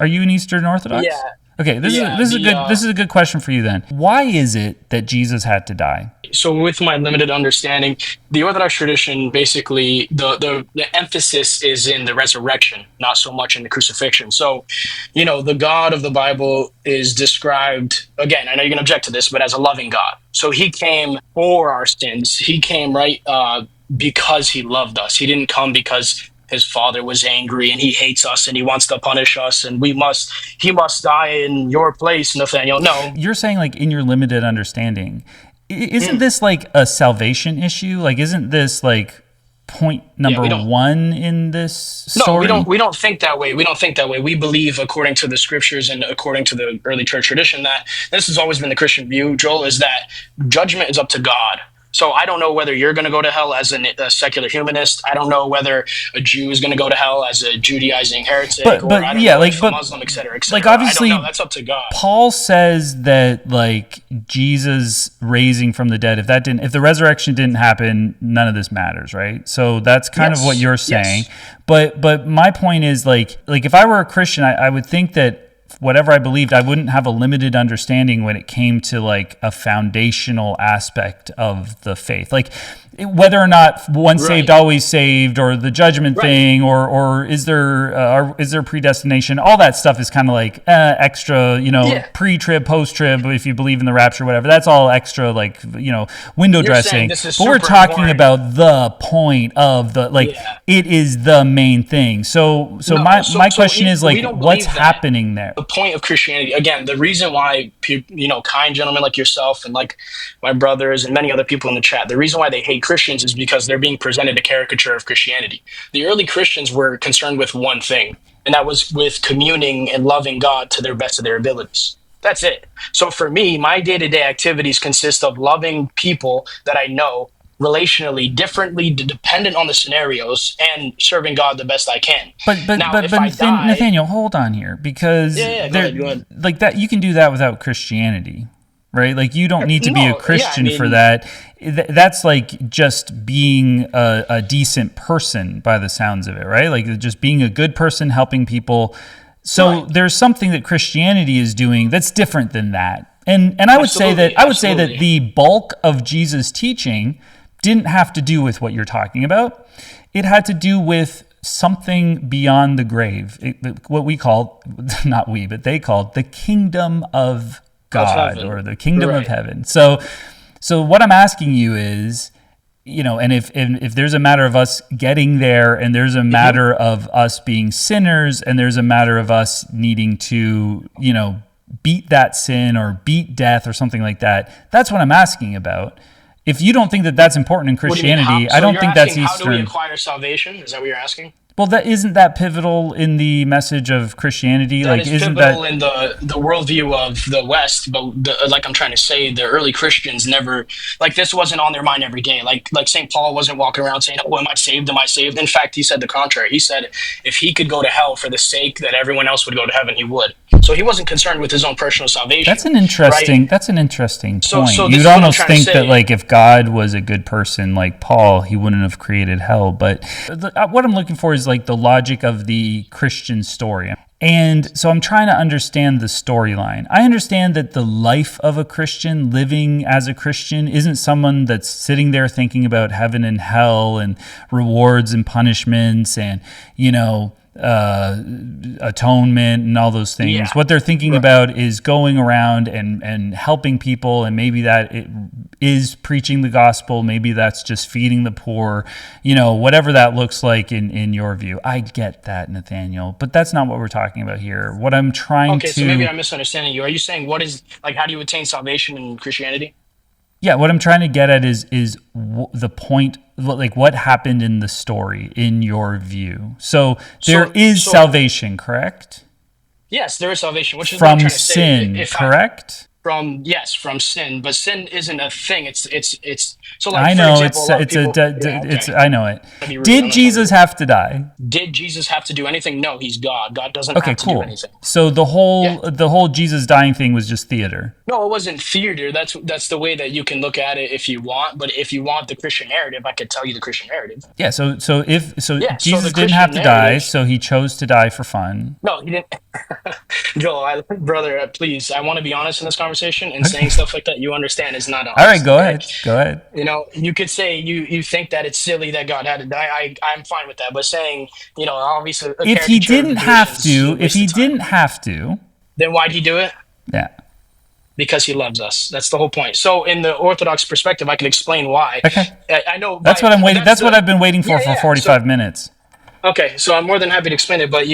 Are you an Eastern Orthodox? Yeah. Okay, Yeah, this is a good question for you then. Why is it that Jesus had to die? so with my limited understanding, the Orthodox tradition basically the emphasis is in the resurrection, not so much in the crucifixion. So, the God of the Bible is described again. I know you're gonna object to this, but as a loving God. So he came for our sins. He came because he loved us. He didn't come because his father was angry and he hates us and he wants to punish us and he must die in your place, Nathaniel. No. You're saying like in your limited understanding, isn't Mm. this like a salvation issue? Like, isn't this like point Yeah, number we don't. one in this No, we story? don't. We don't think that way. We don't think that way. We believe, according to the scriptures and according to the early church tradition, that this has always been the Christian view. Joel, is that judgment is up to God. So I don't know whether you're going to go to hell as a secular humanist. I don't know whether a Jew is going to go to hell as a Judaizing heretic, or I But don't yeah, know if like a but Muslim, etc., like etc. I don't know. obviously That's up to God. Paul says that like Jesus raising from the dead, if the resurrection didn't happen, none of this matters, right? So that's kind of what Yes. you're saying. Yes. But my point is like if I were a Christian, I would think that whatever I believed, I wouldn't have a limited understanding when it came to like a foundational aspect of the faith. Like whether or not once saved, Right. always saved, or the judgment Right. thing, or is there predestination? All that stuff is kind of like extra, Yeah. pre-trib, post-trib. If you believe in the rapture, whatever, that's all extra, like window You're saying dressing. this is But we're super talking important. about the point of the like. Yeah. It is the main thing. So No. my question is We like, don't what's believe that. happening there? The point of Christianity, again, the reason why kind gentlemen like yourself and like my brothers and many other people in the chat, the reason why they hate Christians is because they're being presented a caricature of Christianity. The early Christians were concerned with one thing, and that was with communing and loving God to their best of their abilities. That's it. So for me, my day-to-day activities consist of loving people that I know relationally differently, dependent on the scenarios, and serving God the best I can. Now, if I die, Nathaniel, hold on here, because yeah, go ahead, go ahead. like that you can do that without Christianity, right? Like you don't need to be a No, yeah, I Christian for mean, that. That's like just being a decent person by the sounds of it, right? Like just being a good person, helping people. So right. there's something that Christianity is doing that's different than that. And I would say that Absolutely, the bulk of Jesus' teaching didn't have to do with what you're talking about. It had to do with something beyond the grave. What we called, not we, but they called the kingdom of God heaven. or the kingdom of Right. heaven. So what I'm asking you is, and if there's a matter of us getting there, and there's a matter of us being sinners, and there's a matter of us needing to, beat that sin or beat death or something like that, that's what I'm asking about. If you don't think that that's important in What do you mean? Christianity, So I don't you're think that's asking, how do we Eastern. acquire salvation? Is that what you're asking? Well, that isn't that pivotal in the message of Christianity. That Like, is isn't pivotal that in the worldview of the West, but like I'm trying to say, the early Christians never, like, this wasn't on their mind every day. Like St. Paul wasn't walking around saying, "Oh, am I saved? Am I saved?" In fact, he said the contrary. He said if he could go to hell for the sake that everyone else would go to heaven, he would. So he wasn't concerned with his own personal salvation. Right? that's an interesting So point. this You'd is what I'm almost trying to think that say. like if God was a good person like Paul, he wouldn't have created hell. But what I'm looking for is like the logic of the Christian story. And so I'm trying to understand the storyline. I understand that the life of a Christian, living as a Christian, isn't someone that's sitting there thinking about heaven and hell and rewards and punishments and, atonement and all those things. Yeah. What they're thinking about is going around and helping people, and maybe that it is preaching the gospel, maybe that's just feeding the poor, whatever that looks like in your view. I get that, Nathaniel, but that's not what we're talking about here. What I'm trying Okay, to so maybe I'm misunderstanding you. Are you saying how do you attain salvation in Christianity? Yeah, what I'm trying to get at is the point, like what happened in the story in your view. So there is So salvation, correct? yes, there is salvation, which is what I'm From trying to say. sin, correct? from sin, but sin isn't a thing. It's so, like, I for know example, a lot of people. Yeah, it's okay. I know it. I'll be rude. I'm Did not trying to be Jesus rude. have to die? Did Jesus have to do anything? No, he's God. God doesn't Okay, have to do cool. anything. So Yeah. the whole Jesus dying thing was just theater. No, it wasn't theater. That's the way that you can look at it if you want. But if you want the Christian narrative, I could tell you the Christian narrative. Yeah, so Yeah. So the Jesus didn't have Christian to die, narrative. so he chose to die for fun. No, he didn't. Joel, brother, please. I want to be honest in this conversation, and saying Okay. stuff like that you understand is not All right, honest. go Okay. ahead. Go ahead. You could say you think that it's silly that God had to die. I'm fine with that. But saying, obviously a If he caricature of the didn't have creation is a to, if waste he of time. didn't have to, Then why'd he do it? yeah. Because he loves us. That's the whole point. So in the Orthodox perspective, I can explain why. Okay. I know, That's by what I'm waiting. that's That's what the I've been waiting yeah, for yeah. So 45 minutes. okay, so I'm more than happy to explain it, but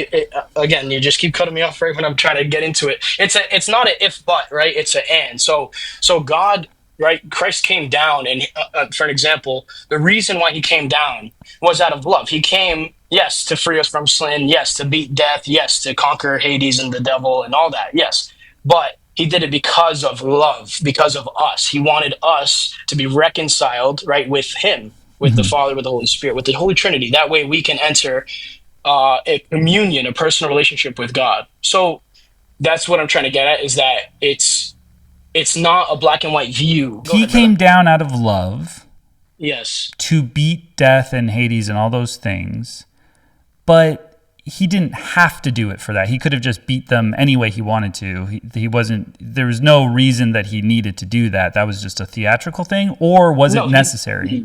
again, you just keep cutting me off right when I'm trying to get into it. It's not an if but, right? It's an and. So God, right? Christ came down, and for an example, the reason why he came down was out of love. He came, yes, to free us from sin, yes, to beat death, yes, to conquer Hades and the devil and all that, yes, but he did it because of love, because of us. He wanted us to be reconciled, right, with him, with the Mm-hmm. Father, with the Holy Spirit, with the Holy Trinity. That way we can enter a communion, a personal relationship with God. So that's what I'm trying to get at, is that it's not a black and white view. Go He ahead, brother. came down out of love Yes. to beat death and Hades and all those things, but he didn't have to do it for that. He could have just beat them any way he wanted to. He wasn't. There was no reason that he needed to do that. That was just a theatrical thing, or was it No, necessary?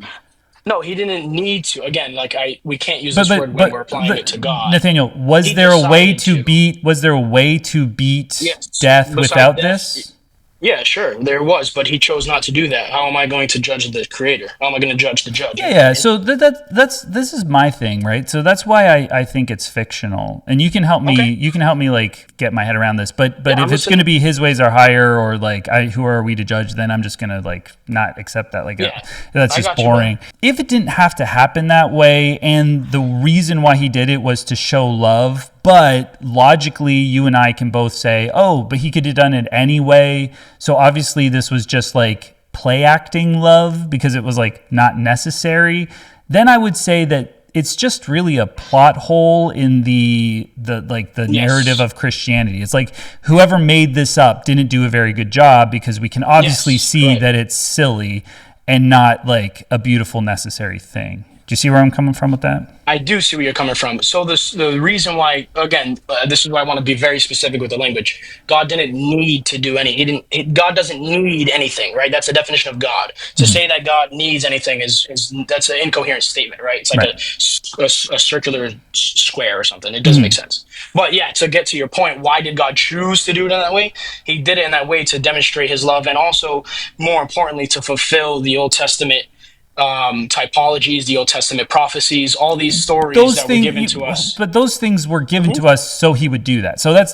no, he didn't need to. Again, like we can't use But this word but when we're but, applying it but to God. Nathaniel, He decided to. was there a way to beat Yes. death Besides without death, this? yeah, sure, there was, but he chose not to do that. How am I going to judge the creator? How am I going to judge the judge? Yeah, You know what I yeah. mean? So that's this is my thing, right? So that's why I think it's fictional, and you can help me. Okay. You can help me like get my head around this. But Yeah, I'm if it's going to listening. be his ways are higher, or like who are we to judge? Then I'm just gonna like not accept that. Like Yeah, that's I just got you, brother. boring. If it didn't have to happen that way, and the reason why he did it was to show love. But logically, you and I can both say, oh, but he could have done it anyway. So obviously, this was just like play acting love because it was like not necessary. Then I would say that it's just really a plot hole in the narrative Yes, of Christianity. It's like whoever made this up didn't do a very good job because we can obviously yes, see right. that it's silly and not like a beautiful necessary thing. Do you see where I'm coming from with that? I do see where you're coming from. So the reason why, again, this is why I want to be very specific with the language. God didn't need to do any. He didn't. God doesn't need anything, right? That's the definition of God. To Mhm. say that God needs anything is that's an incoherent statement, right? It's like Right. a circular square or something. It doesn't make Mhm. sense. But yeah, to get to your point, why did God choose to do it in that way? He did it in that way to demonstrate His love, and also, more importantly, to fulfill the Old Testament typologies, the Old Testament prophecies, all these stories Those that were things, given to us. but those things were given Mhm. to us so he would do that. So that's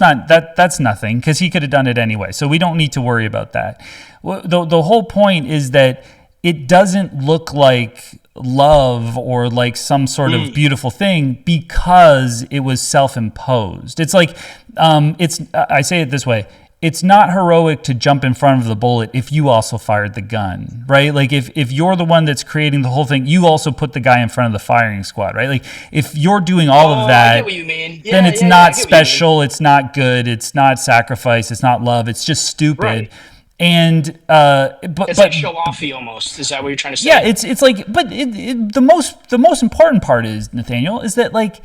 nothing because he could have done it anyway. So we don't need to worry about that. Well, the whole point is that it doesn't look like love or like some sort of Mm. beautiful thing because it was self-imposed. It's like it's I say it this way. It's not heroic to jump in front of the bullet if you also fired the gun, right? Like if you're the one that's creating the whole thing, you also put the guy in front of the firing squad, right? Like if you're doing all of Oh, I get that, what you mean. then Yeah, it's yeah, yeah. I not get what you mean. special, it's not good, it's not sacrifice, it's not love, it's just stupid. Right. And It's like show offy almost. Is that what you're trying to yeah, say? it's like, but the most important part is, Nathaniel, is that like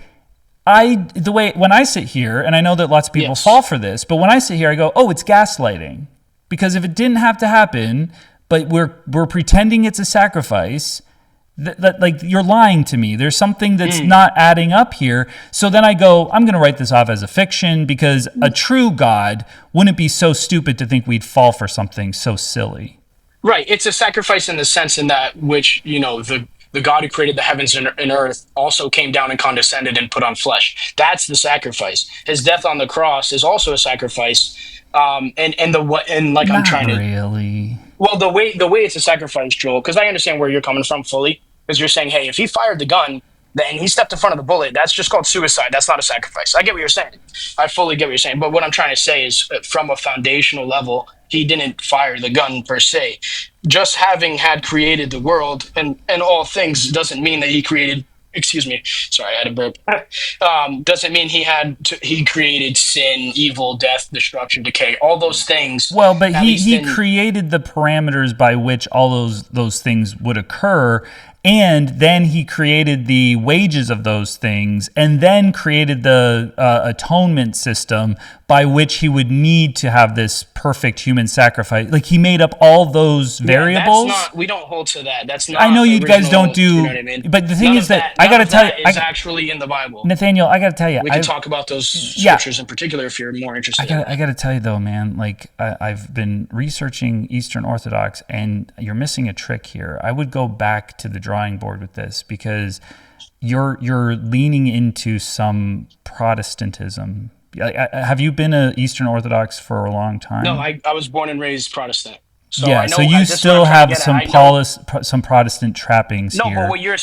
the way when I sit here, and I know that lots of people Yes. fall for this, but when I sit here, I go, oh, it's gaslighting, because if it didn't have to happen, but we're pretending it's a sacrifice, that like you're lying to me. There's something that's not adding up here. So then I go, I'm going to write this off as a fiction because a true God wouldn't be so stupid to think we'd fall for something so silly. Right. It's a sacrifice in the sense in that which, the God who created the heavens and earth also came down and condescended and put on flesh. That's the sacrifice. His death on the cross is also a sacrifice. And the what and like I'm Not trying to really. well the way it's a sacrifice, Joel, because I understand where you're coming from fully. Because you're saying, hey, if he fired the gun, then he stepped in front of the bullet. That's just called suicide. That's not a sacrifice. I get what you're saying. I fully get what you're saying. But what I'm trying to say is, from a foundational level, he didn't fire the gun per se. Just having had created the world and all things doesn't mean that he created. Excuse me. Sorry, I had a burp. Doesn't mean he created sin, evil, death, destruction, decay, all those things. Well, but he created the parameters by which all those things would occur. And then he created the wages of those things, and then created the atonement system by which he would need to have this perfect human sacrifice. Like, he made up all those variables. That's not, we don't hold to that. That's not. I know you guys don't do. You know what I mean? But the thing is that I got to tell you, it's actually in the Bible. Nathaniel, I got to tell you, we can talk about those scriptures in particular if you're more interested. I got to tell you though, man. Like, I've been researching Eastern Orthodox, and you're missing a trick here. I would go back to the drawing board with this, because you're leaning into some Protestantism. Have you been an Eastern Orthodox for a long time? No, I was born and raised Protestant. So yeah, so you still have some Protestant trappings here. No, but what you're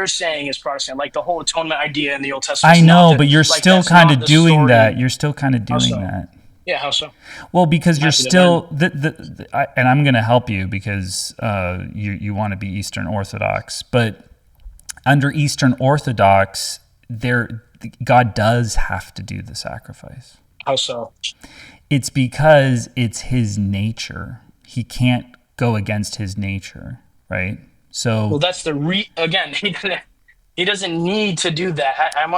saying is Protestant, like the whole atonement idea in the Old Testament. I know, but you're still kind of doing that. You're still kind of doing that. Yeah, how so? Well, because you're still, and I'm going to help you because you want to be Eastern Orthodox, but under Eastern Orthodox, God does have to do the sacrifice. How so? It's because it's his nature. He can't go against his nature, right? So, well, that's again. He doesn't need to do that. I'm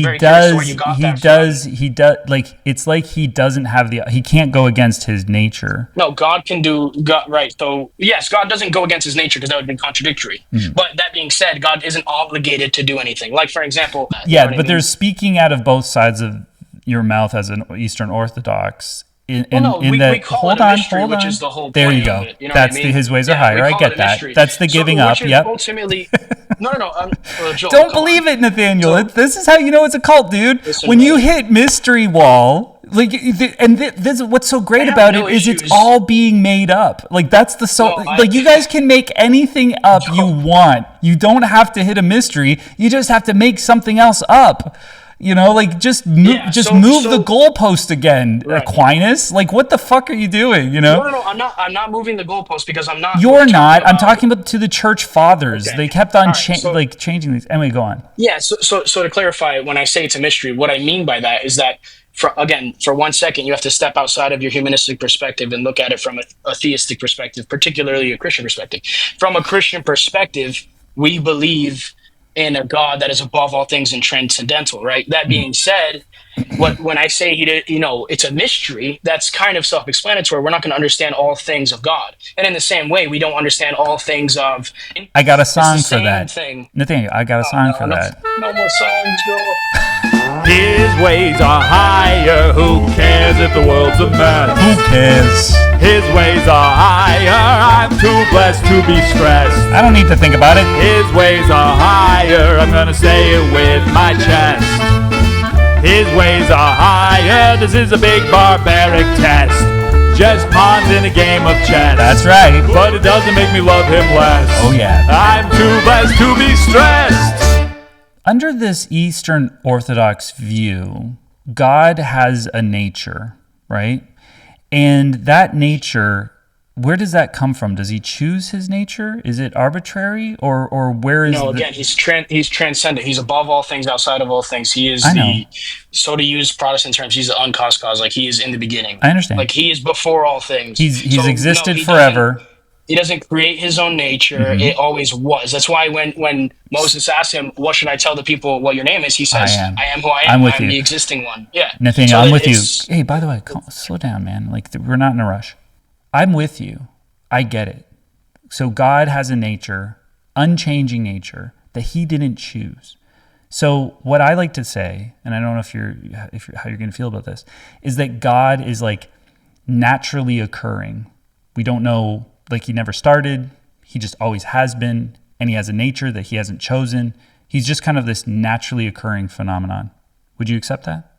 very does. Curious where you got that from. He does. Like, it's like he doesn't have he can't go against his nature. No, God can do. God, right. So yes, God doesn't go against his nature because that would be contradictory. Mm-hmm. But that being said, God isn't obligated to do anything. Like, for example. Yeah, but there's speaking out of both sides of your mouth as an Eastern Orthodox. We call it a mystery, which is the whole point. There you go. Of it, you know That's his ways are higher. I get that. That's the giving up. Yep. Ultimately, no. Joel, don't believe it, Nathaniel. This is how you know it's a cult, dude. When you hit mystery wall, like, and this what's so great about it is it's all being made up. Like, that's like, you guys can make anything up you want. You don't have to hit a mystery. You just have to make something else up. You know, like, just move the goalpost again, right. Aquinas. Like, what the fuck are you doing? You know? No. I'm not moving the goalpost because I'm not. You're not. I'm talking about to the church fathers. Okay. They kept on changing these. Anyway, go on. Yeah. So to clarify, when I say it's a mystery, what I mean by that is that, for 1 second, you have to step outside of your humanistic perspective and look at it from a theistic perspective, particularly a Christian perspective. From a Christian perspective, we believe in a God that is above all things and transcendental, right? That being said, when I say it's a mystery, that's kind of self-explanatory. We're not going to understand all things of God, and in the same way, we don't understand all things of. I got a song for that. Nathaniel, I got a song for that. No more songs, Joel. His ways are higher. Who cares if the world's a mess? Who cares? His ways are higher. I'm too blessed to be stressed. I don't need to think about it. His ways are higher. I'm gonna say it with my chest. His ways are higher. This is a big barbaric test. Just pawns in a game of chess. That's right. But it doesn't make me love him less. Oh yeah. I'm too blessed to be stressed. Under this Eastern Orthodox view, God has a nature, right? And that nature, where does that come from? Does he choose his nature? Is it arbitrary, or where is? No, again, he's transcendent. He's above all things, outside of all things. He is so to use Protestant terms, he's the uncaused cause. Like, he is in the beginning. I understand. Like, he is before all things. He's existed forever. He doesn't create his own nature. Mm-hmm. It always was. That's why when Moses asked him, what should I tell the people what your name is? He says, I am who I am. I'm the existing one. Yeah. Nathaniel, I'm with you. Hey, by the way, slow down, man. Like, we're not in a rush. I'm with you. I get it. So God has a nature, unchanging nature, that he didn't choose. So what I like to say, and I don't know if you're how you're going to feel about this, is that God is like naturally occurring. We don't know. Like, he never started, he just always has been, and he has a nature that he hasn't chosen. He's just kind of this naturally occurring phenomenon. Would you accept that?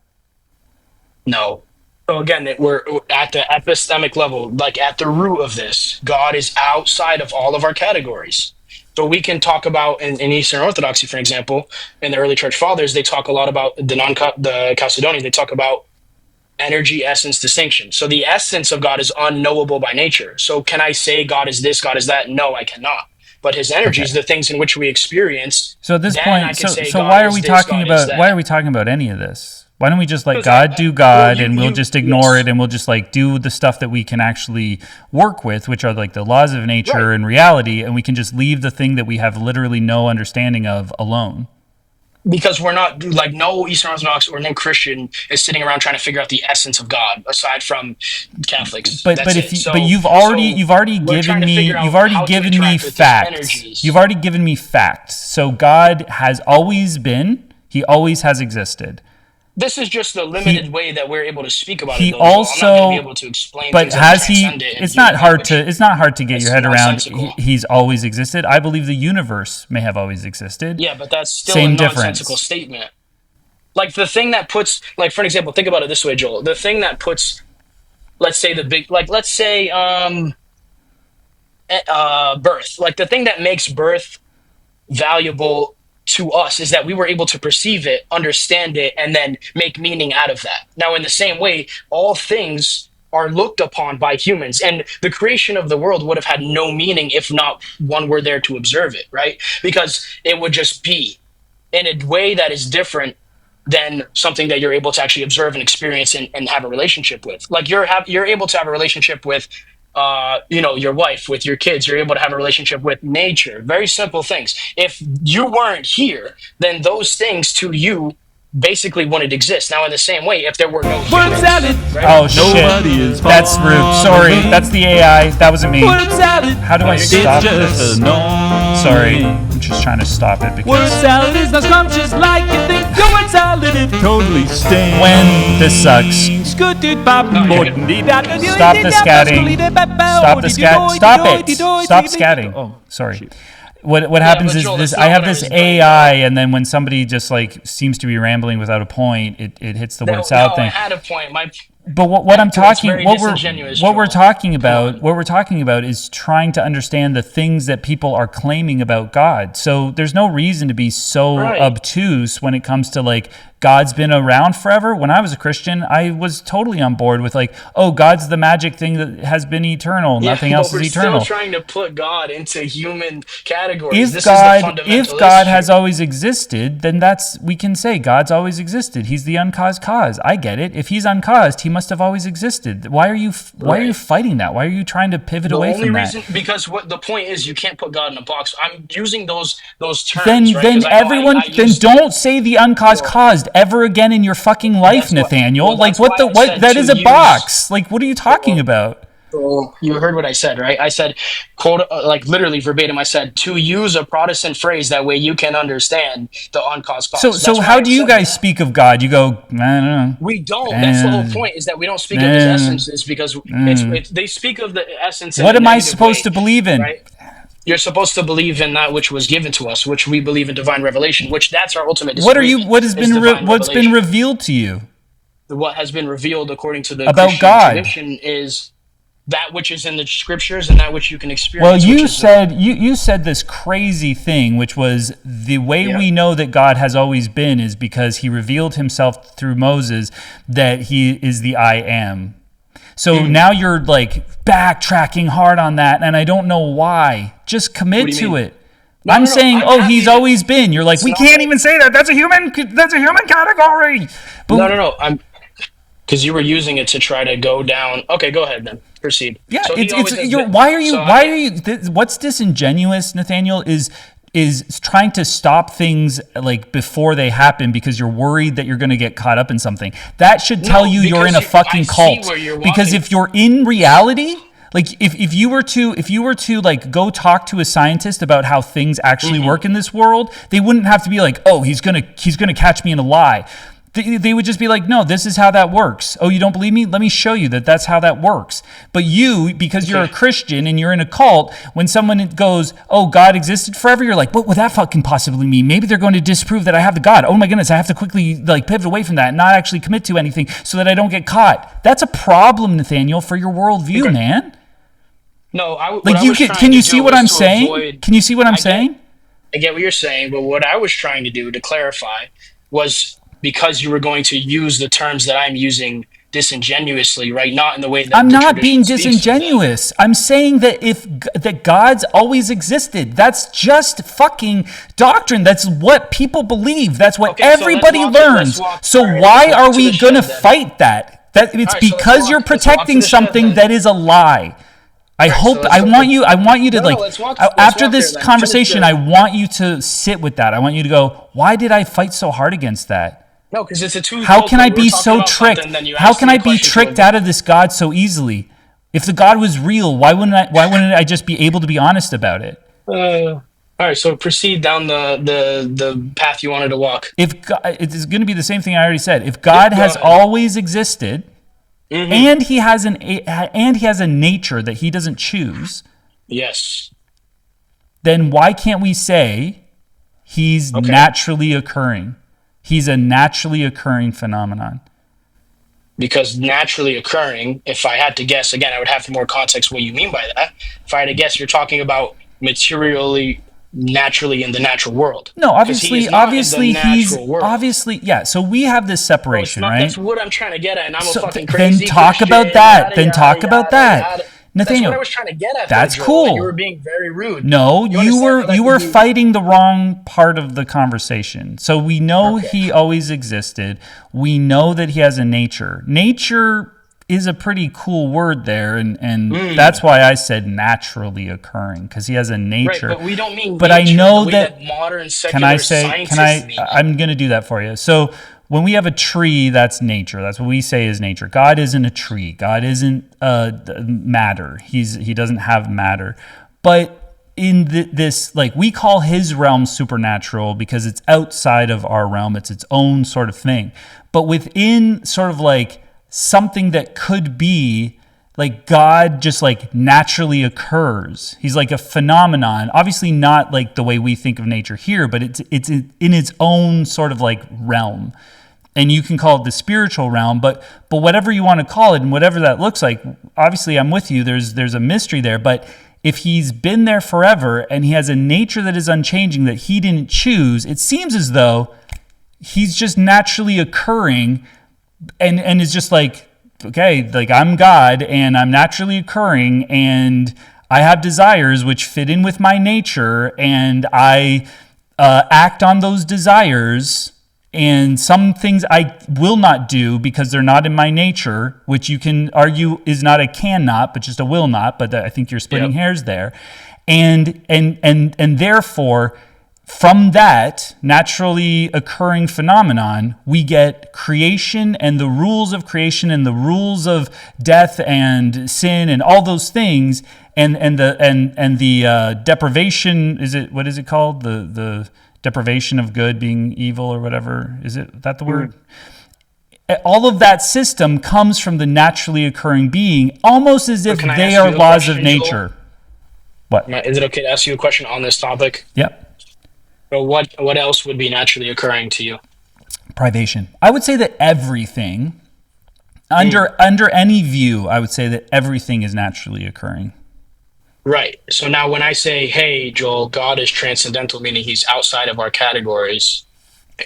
No. So again, we're at the epistemic level, like at the root of this. God is outside of all of our categories. So we can talk about in Eastern Orthodoxy, for example, in the early church fathers, they talk a lot about the Chalcedonians. They talk about energy essence distinction. So the essence of God is unknowable by nature. So can I say God is this, God is that? No, I cannot. But his energy is the things in which we experience. So at this Then point, I can say so God why are is we this, talking God is about that. why are we talking about any of this? Why don't we just let Because God do God, well, and we'll just ignore it, and we'll just like do the stuff that we can actually work with, which are like the laws of nature Right. and reality, and we can just leave the thing that we have literally no understanding of alone. Because we're not like no Eastern Orthodox or no Christian is sitting around trying to figure out the essence of God aside from Catholics. But That's if it. you, So, but you've already we're trying to figure out how to given me interact with these facts. energies. You've already given me facts. So God has always been. He always has existed. This is just the limited way that we're able to speak about He it. Though, I'm not also, going to be able to explain but things that has he? transcend it in It's human not hard language. to. It's not hard to get It's your head around. nonsensical. He's always existed. I believe the universe may have always existed. Yeah, but that's still Same a difference. nonsensical statement. Like the thing that puts, like for an example, think about it this way, Joel. The thing that puts, let's say birth. Like the thing that makes birth valuable to us is that we were able to perceive it, understand it, and then make meaning out of that. Now, in the same way, all things are looked upon by humans, and the creation of the world would have had no meaning if not one were there to observe it, right? Because it would just be in a way that is different than something that you're able to actually observe and experience and have a relationship with. Like you're able to have a relationship with your wife, with your kids. You're able to have a relationship with nature. Very simple things. If you weren't here, then those things to you basically wouldn't exist. Now, in the same way, if there were no humans, right? Oh shit! That's rude. Sorry, that's the AI. That wasn't me. How do I stop this? Sorry, I'm just trying to stop it Word because salad is not scrumptious like you think. Your word salad it totally stinks. when this sucks. Stop the scatting. Stop the scat. Stop it. Stop scatting. Oh, sorry. What happens but is Joel, this: that's I not have what I this was doing. AI, and then when somebody just like seems to be rambling without a point, it hits the word salad I thing. had a point. But what I'm talking, very what disingenuous, we're Joel. talking about is trying to understand the things that people are claiming about God. So there's no reason to be so Right. obtuse when it comes to like God's been around forever. When I was a Christian, I was totally on board with like, oh, God's the magic thing that has been eternal. Nothing else we're is eternal. still trying to put God into human categories. If This God, is the fundamentalist if God view. has always existed, then we can say God's always existed. He's the uncaused cause. I get it. If he's uncaused, he must have always existed. Why are you fighting that? Why are you trying to pivot away from that? Because what the point is, you can't put God in a box. I'm using those terms. Then right? 'Cause I know I don't say the uncaused caused ever again in your fucking life, That's why- Nathaniel. well, Like that's why I said that to is a use- box. Like what are you talking about? So you heard what I said, right? I said, quote, like literally verbatim. I said to use a Protestant phrase that way you can understand the uncaused cause. So That's so why how I do you said guys that. speak of God? You go, I don't know. We don't. That's the whole point. Is that we don't speak of his essences because they speak of the essence. What am I supposed to believe in? Right? You're supposed to believe in that which was given to us, which we believe in divine revelation. Which that's our ultimate. Disagreement, What has is divine what's been revelation. revealed to you? What has been revealed according to the About Christian God. tradition is that which is in the scriptures and that which you can experience. Well, which you is said this crazy thing, which was the way Yeah. we know that God has always been is because he revealed himself through Moses that he is the I am. So now you're like backtracking hard on that, and I don't know why. Just commit What do you to mean? it. No, I'm no, no, saying, I'm happy he's that- always been. You're like, we not can't that- even say that. That's a human category. But no. I'm because you were using it to try to go down. Okay, go ahead then. Proceed. Yeah, So he always has been. why are you So why are you what's disingenuous, Nathaniel, is trying to stop things like before they happen because you're worried that you're going to get caught up in something. That should tell you you're in a because fucking I see cult. where you're Because walking. if you're in reality, like if you were to like go talk to a scientist about how things actually work in this world, they wouldn't have to be like, "Oh, he's going to catch me in a lie." They would just be like, no, this is how that works. Oh, you don't believe me? Let me show you that that's how that works. But you, because you're a Christian and you're in a cult, when someone goes, oh, God existed forever, you're like, what would that fucking possibly mean? Maybe they're going to disprove that I have the God. Oh my goodness, I have to quickly like pivot away from that and not actually commit to anything so that I don't get caught. That's a problem, Nathaniel, for your worldview, man. No, what Like, I you was trying can to you do see what was I'm to saying? avoid. Can you see what I'm I get, saying? I get what you're saying, but what I was trying to do to clarify was because you were going to use the terms that I'm using disingenuously, right? Not in the way that I'm the not tradition being speaks of them. disingenuous. I'm saying that that God's always existed. That's just fucking doctrine. That's what people believe. That's what Okay, so let's everybody walk it. Let's learns. walk. So All right, let's why walk are to the we going to shed then. fight that? That it's All right, so because you're let's walk to protecting the shed something then. that is a lie. I All right, so hope let's. I want you to, No, no, like, let's after walk there this then. conversation, Finish I want you to sit with that. I want you to go, why did I fight so hard against that? No, because it's a two-fold How can I thing. We were be talking so about tricked? something, then you How asked can me I a be question to tricked out of this God so easily? If the God was real, why wouldn't I just be able to be honest about it? all right, so proceed down the path you wanted to walk. If God, it's going to be the same thing I already said. If God Go has ahead. always existed, Mm-hmm. and he has a nature that he doesn't choose, Yes. then why can't we say he's Okay. naturally occurring? He's a naturally occurring phenomenon. Because naturally occurring, if I had to guess, again, I would have more context what you mean by that. If I had to guess, you're talking about materially, naturally in the natural world. No, 'Cause he is obviously not in the he's natural world. obviously, yeah. So we have this Bro, it's separation, not, right? that's what I'm trying to get at, and I'm So a fucking then crazy talk Christian, about that. yada, Then yada, talk about yada, that. yada. Nathaniel, That's what I was trying to get at. that's though, Joel, cool. and you were being very rude. No, you understand were that that you could were be- fighting the wrong part of the conversation. So we know Okay. he always existed. We know that he has a nature. Nature is a pretty cool word there, and that's why I said naturally occurring, because he has a Right, nature. but we don't mean But I nature know the way that- modern secular Can I say? scientists Can I? mean. I'm going to do that for you. So when we have a tree, that's nature. That's what we say is nature. God isn't a tree. God isn't matter. He doesn't have matter. But in this, like, we call his realm supernatural because it's outside of our realm. It's its own sort of thing. But within sort of like something that could be like God just like naturally occurs. He's like a phenomenon, obviously not like the way we think of nature here, but it's in its own sort of like realm. And you can call it the spiritual realm, but whatever you want to call it and whatever that looks like, obviously I'm with you. There's a mystery there, but if he's been there forever and he has a nature that is unchanging that he didn't choose, it seems as though he's just naturally occurring and is just like, okay, like I'm God and I'm naturally occurring and I have desires which fit in with my nature and I act on those desires, and some things I will not do because they're not in my nature, which you can argue is not a cannot, but just a will not. But I think you're splitting hairs there, and therefore, from that naturally occurring phenomenon, we get creation and the rules of creation and the rules of death and sin and all those things, and the deprivation. What is it called? The deprivation of good being evil or whatever. Is that the word? All of that system comes from the naturally occurring being, almost as if they are laws of nature. What? Is it okay to ask you a question on this topic? Yep. But what else would be naturally occurring to you? Privation. I would say that everything, under any view, I would say that everything is naturally occurring. Right. So now when I say, hey, Joel, God is transcendental, meaning he's outside of our categories,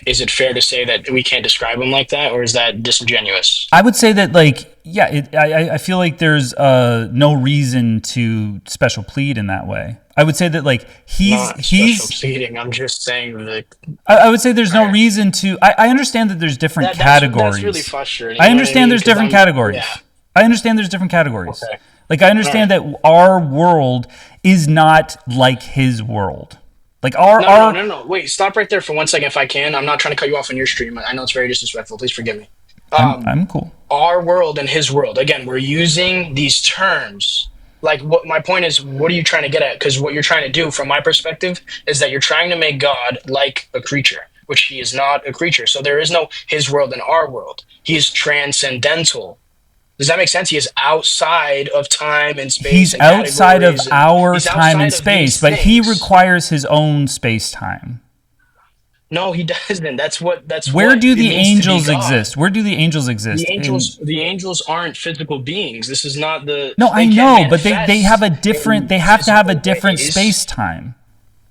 is it fair to say that we can't describe him like that, or is that disingenuous? I would say that, like, yeah, I feel like there's no reason to special plead in that way. I would say that, like, he's special pleading. I'm just saying that. I would say there's no reason to. I understand that there's different categories. That's really frustrating. I understand there's different categories. Yeah. I understand there's different categories. Okay. Like, I understand that our world is not like his world. Like No. Wait, stop right there for 1 second if I can. I'm not trying to cut you off on your stream. I know it's very disrespectful. Please forgive me. I'm cool. Our world and his world. Again, we're using these terms. Like, what my point is, what are you trying to get at? Because what you're trying to do, from my perspective, is that you're trying to make God like a creature, which he is not a creature. So there is no his world and our world. He is transcendental. Does that make sense? He is outside of time and space. He's outside of our he's time and outside of space, these but he things. requires his own space-time. No, he doesn't. That's Where what do it the means to be angels God. exist? Where do the angels exist? The angels aren't physical beings. This is not the No, I they can't know, but they have manifest a different. in They have to have a physical different ways. space time.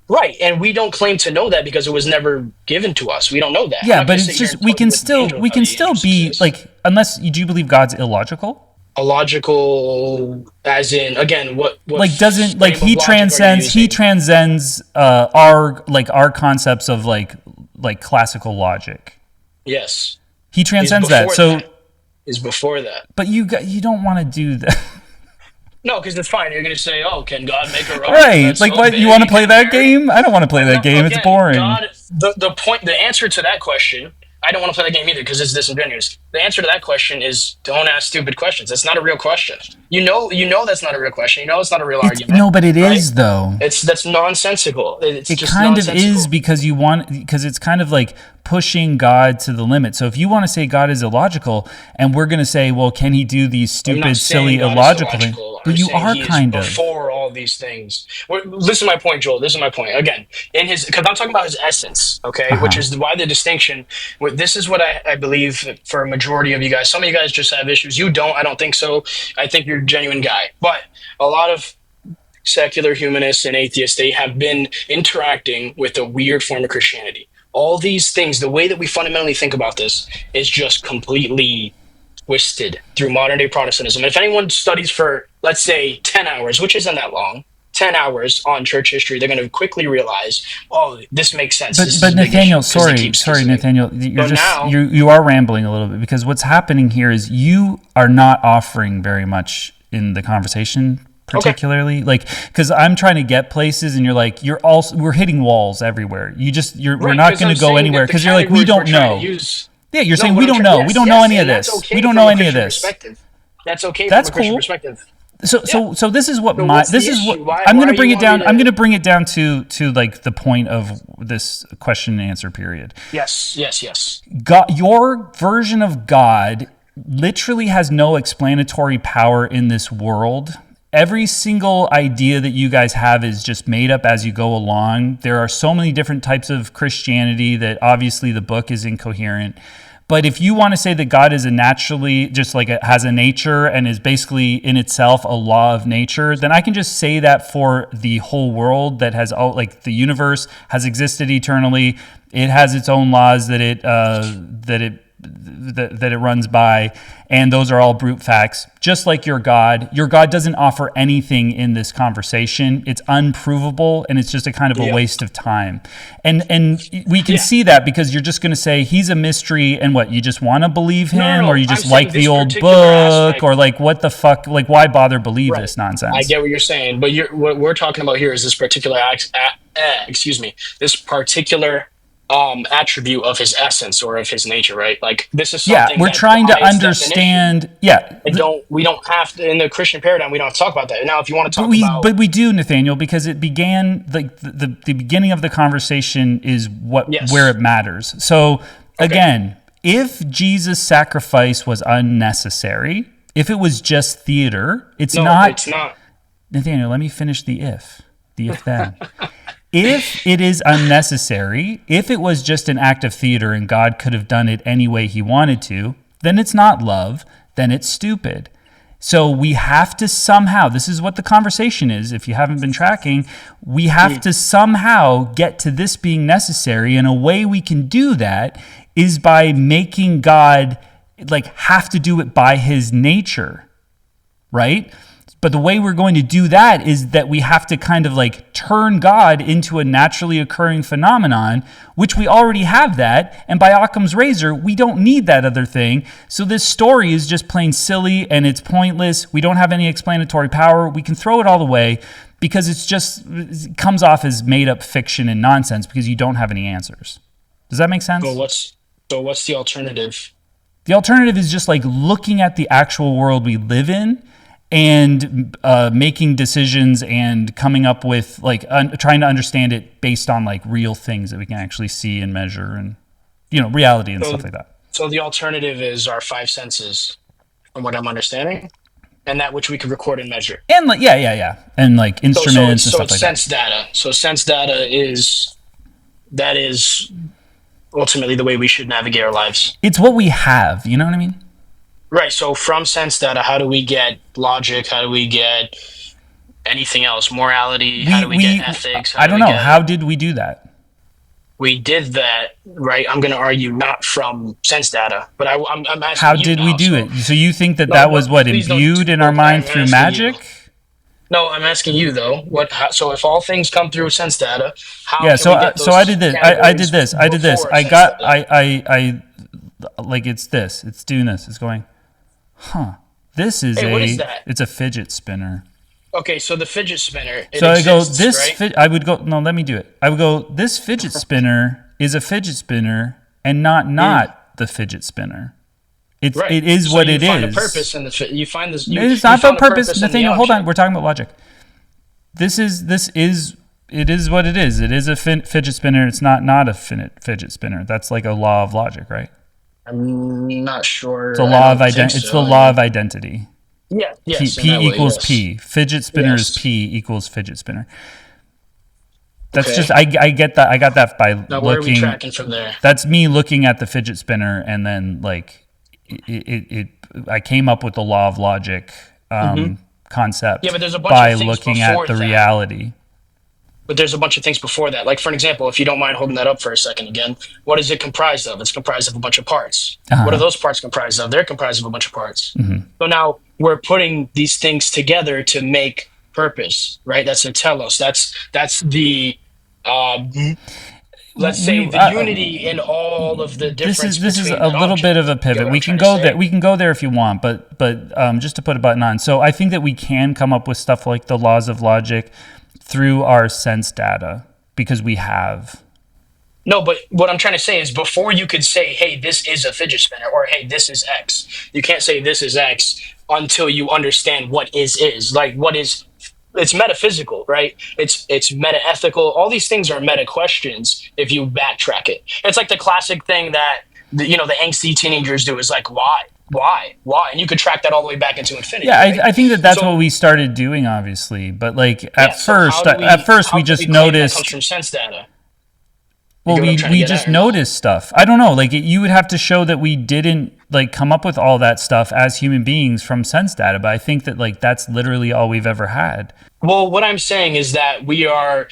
Right, and we don't claim to know that because it was never given to us. We don't know that. I'm Yeah, not going but to it's sit here just and tell you what the angels, we how can the still angels be exist. like, unless do you believe God's illogical? A logical, as in, again, what Like doesn't like frame of logic are you he using? transcends our concepts of like classical logic. Yes, He he's transcends that. before So, that. He's before that. but you don't want to do that. No, because it's fine. You're going to say, "Oh, can God make a rock Right. that's Like so what, you want to big play and that bear it?" game? I don't want to play that No, game. It's again, boring. God. The answer to that question. I don't want to play that game either because it's disingenuous. The answer to that question is don't ask stupid questions. That's not a real question. You know that's not a real question. You know it's not a real It's argument, no, but it right? is though. That's nonsensical. It's It just kind of is nonsensical. because it's kind of like pushing God to the limit. So if you want to say God is illogical, and we're going to say, well, can he do these I'm stupid, not silly, saying God is illogical things? illogical. But I'm you saying are he is kind of. before all these things. Listen to my point, Joel. This is my point. Again, in his, because I'm talking about his essence, okay, which Uh-huh. is why the distinction. This is what I believe for a majority of you guys. Some of you guys just have issues. You don't. I don't think so. I think you're a genuine guy. But a lot of secular humanists and atheists, they have been interacting with a weird form of Christianity. All these things, the way that we fundamentally think about this is just completely twisted through modern day Protestantism. And if anyone studies for, let's say, 10 hours, which isn't that long, 10 hours on church history, they're going to quickly realize, oh, this makes sense. This is But a big Nathaniel, issue because they sorry, keep sorry, specific. Nathaniel, you're So just now, you are rambling a little bit because what's happening here is you are not offering very much in the conversation, okay, particularly like because I'm trying to get places and you're like we're hitting walls everywhere. We're right, not because going I'm to go saying anywhere that the because you're like we categories we're don't trying to know. use. Yeah, you're No, saying what we I'm don't trying, know. We yes, don't know yes, any of and that's this. We okay don't from know a any of Christian this. perspective. That's okay from That's a Christian cool. perspective. So Yeah. so this is what So my what's the issue? I'm Why going to are bring you it wanting down. I'm going to? to bring it down to like the point of this question and answer period. Yes, yes, yes. God, your version of God literally has no explanatory power in this world. Every single idea that you guys have is just made up as you go along. There are so many different types of Christianity that obviously the book is incoherent. But if you want to say that God is a naturally just like has a nature and is basically in itself a law of nature, then I can just say that for the whole world that has all like the universe has existed eternally. It has its own laws that it runs by, and those are all brute facts. Just like your God doesn't offer anything in this conversation. It's unprovable, and it's just a kind of a Yeah, waste of time. And we can yeah. see that because you're just going to say he's a mystery, and what you just want to believe No, no, him, or no. you I'm just saying like the this old particular book, aspect. or like what the fuck, like why bother believe Right. this I nonsense? get what you're saying, but what we're talking about here is this particular excuse me, this particular attribute of his essence or of his nature, right? Like this is Yeah, something we're that trying to by its definition, understand. Yeah, we don't have to in the Christian paradigm, we don't have to talk about that. Now, if you want to talk about, but we do, Nathaniel, because it began like the beginning of the conversation is where yes, it matters. So okay, again, if Jesus' sacrifice was unnecessary, if it was just theater, it's no, not. it's not. Nathaniel, let me finish the if then. If it is unnecessary, if it was just an act of theater and God could have done it any way he wanted to, then it's not love, then it's stupid. So we have to somehow, this is what the conversation is, if you haven't been tracking, we have to somehow get to this being necessary. And a way we can do that is by making God like have to do it by his nature, right? But the way we're going to do that is that we have to kind of like turn God into a naturally occurring phenomenon, which we already have that. And by Occam's razor, we don't need that other thing. So this story is just plain silly and it's pointless. We don't have any explanatory power. We can throw it all away because it comes off as made up fiction and nonsense because you don't have any answers. Does that make sense? What's the alternative? The alternative is just like looking at the actual world we live in and making decisions and coming up with like trying to understand it based on like real things that we can actually see and measure and reality and stuff like that. So the alternative is our five senses, from what I'm understanding, and that which we can record and measure. And like yeah, and like instruments and stuff It's like sense that. data. So sense data is ultimately the way we should navigate our lives. It's what we have. You know what I mean? Right. So from sense data, how do we get logic? How do we get anything else? Morality? How do we get ethics? I don't know. How did we do that? We did that, right? I'm going to argue not from sense data, but I'm asking how you did now, we do it? So you think that was what imbued in our mind through magic? No, I'm asking you though. So if all things come through sense data, how? Yeah. So I did this. I did this. I like it's this. It's doing this. It's going. Huh. This is what is that? It's a fidget spinner. Okay, so the fidget spinner. So I go this. Right? I would go. No, let me do it. I would go. This fidget spinner is a fidget spinner, and not the fidget spinner. It is what it is. You find a purpose in you find this. It's not about purpose, Nathaniel. Hold on. We're talking about logic. It is what it is. It is a fidget spinner. It's not a fidget spinner. That's like a law of logic, right? I'm not sure. It's a law of identity. It's the law of identity. Yeah. Yes. P equals P. Fidget spinner is P equals fidget spinner. That's just I get that. I got that by now, looking. Where are we tracking from there? That's me looking at the fidget spinner, and then like I came up with the law of logic concept. Yeah, but there's a bunch by of things looking at the reality. But there's a bunch of things before that. Like, for an example, if you don't mind holding that up for a second again, what is it comprised of? It's comprised of a bunch of parts. What are those parts comprised of? They're comprised of a bunch of parts. So now we're putting these things together to make purpose, right? That's a telos. That's the, let's say, the unity in all of the difference. This is a little bit of a pivot. We can go there. We can go there if you want, but just to put a button on. So I think that we can come up with stuff like the laws of logic through our sense data because we have. No, but what I'm trying to say is before you could say, hey, this is a fidget spinner, or hey, this is X, you can't say this is X until you understand what is. Like, what is, it's metaphysical, right? It's meta-ethical. All these things are meta questions if you backtrack it. It's like the classic thing that, the angsty teenagers do is like, why? And you could track that all the way back into infinity. Yeah, right? I think that's what we started doing, obviously. But like at first we just noticed. That comes from sense data. Well, we just noticed stuff. I don't know. Like you would have to show that we didn't like come up with all that stuff as human beings from sense data. But I think that like that's literally all we've ever had. Well, what I'm saying is that we are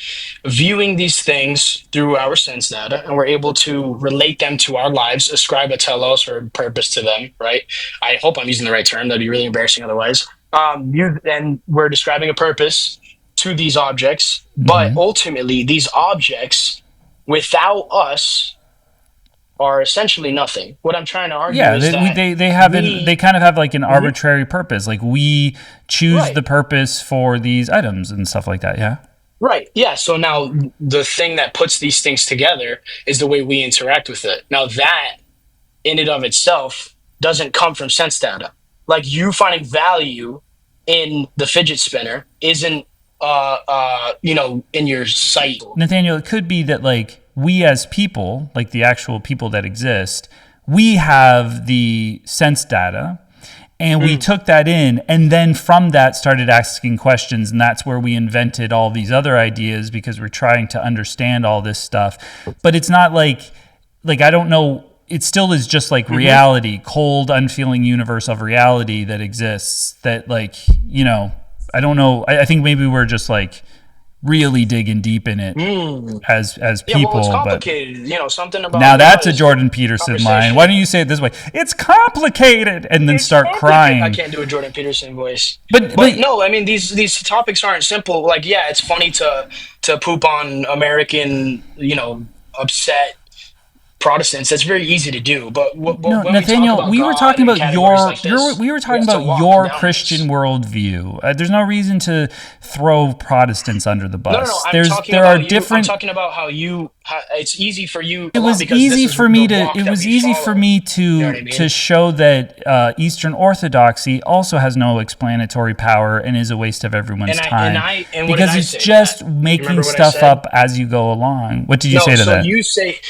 viewing these things through our sense data, and we're able to relate them to our lives, ascribe a telos or purpose to them, right? I hope I'm using the right term. That'd be really embarrassing otherwise. And we're describing a purpose to these objects, but ultimately these objects, without us, are essentially nothing. What I'm trying to argue is that they kind of have like an arbitrary purpose. Like we choose the purpose for these items and stuff like that. Yeah. Right. Yeah. So now the thing that puts these things together is the way we interact with it. Now that in and of itself doesn't come from sense data. Like you finding value in the fidget spinner isn't, in your sight. Nathaniel, it could be that like we as people, like the actual people that exist, we have the sense data and we took that in and then from that started asking questions, and that's where we invented all these other ideas because we're trying to understand all this stuff. But it's not like I don't know, it still is just like reality, cold, unfeeling universe of reality that exists that like, I don't know. I think maybe we're just like really digging deep in it as people. Well, it's complicated. Something about now that's a Jordan Peterson line. Why don't you say it this way? It's complicated, and then start crying. I can't do a Jordan Peterson voice. But no, I mean these topics aren't simple. Like it's funny to poop on American, upset Protestants. That's very easy to do, but Nathaniel, we were talking about your Christian worldview. There's no reason to throw Protestants under the bus. I'm talking about how it's easy for you. It was easy for me to show that Eastern Orthodoxy also has no explanatory power and is a waste of everyone's time. Because it's just making stuff up as you go along. What did you say to that? You say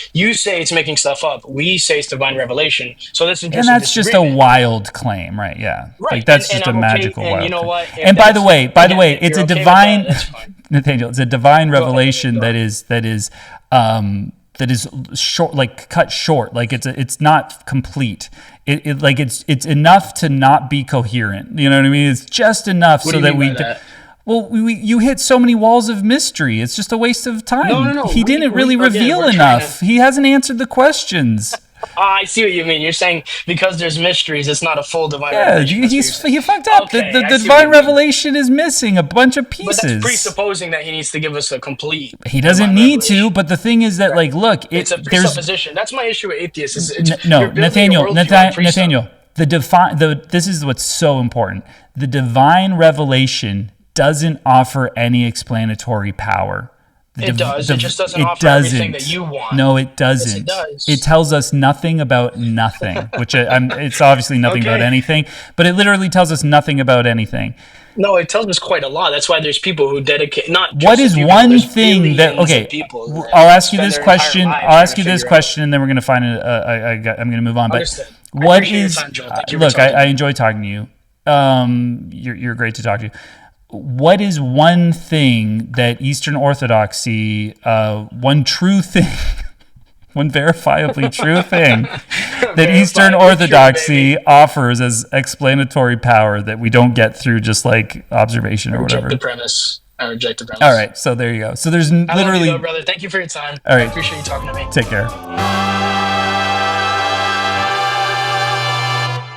it's making stuff up. We say it's divine revelation. So this is that's just a wild claim, right? Yeah, right. Like that's just a magical wild. You know what? And by the way, it's a divine. Nathaniel, it's a divine revelation that is that is short, like cut short, like it's not complete. It's enough to not be coherent. You know what I mean? It's just enough so that we. Well, you hit so many walls of mystery. It's just a waste of time. No. He didn't really reveal enough. He hasn't answered the questions. I see what you mean. You're saying because there's mysteries, it's not a full divine revelation. Yeah, he fucked up. Okay, the divine revelation is missing a bunch of pieces. But that's presupposing that he needs to give us a complete. He doesn't need to, but the thing is that, like, look, it's a presupposition. That's my issue with atheists. Nathaniel. This is what's so important. The divine revelation doesn't offer any explanatory power. It does. It just doesn't offer everything that you want. No, it doesn't. Yes, it does. It tells us nothing about nothing, which it's obviously nothing about anything, but it literally tells us nothing about anything. No, it tells us quite a lot. That's why there's people who dedicate not. Just what is people, one thing that? Okay, I'll ask you this question. And then we're gonna find I'm gonna move on. But what is? Look, I enjoy talking to you. You're great to talk to. What is one thing that Eastern Orthodoxy, one true thing, one verifiably true thing that Eastern Orthodoxy offers as explanatory power that we don't get through just like observation or whatever? I reject the premise. All right, so there you go. So there's literally. I love you, though, brother. Thank you for your time. All right. I appreciate you talking to me. Take care.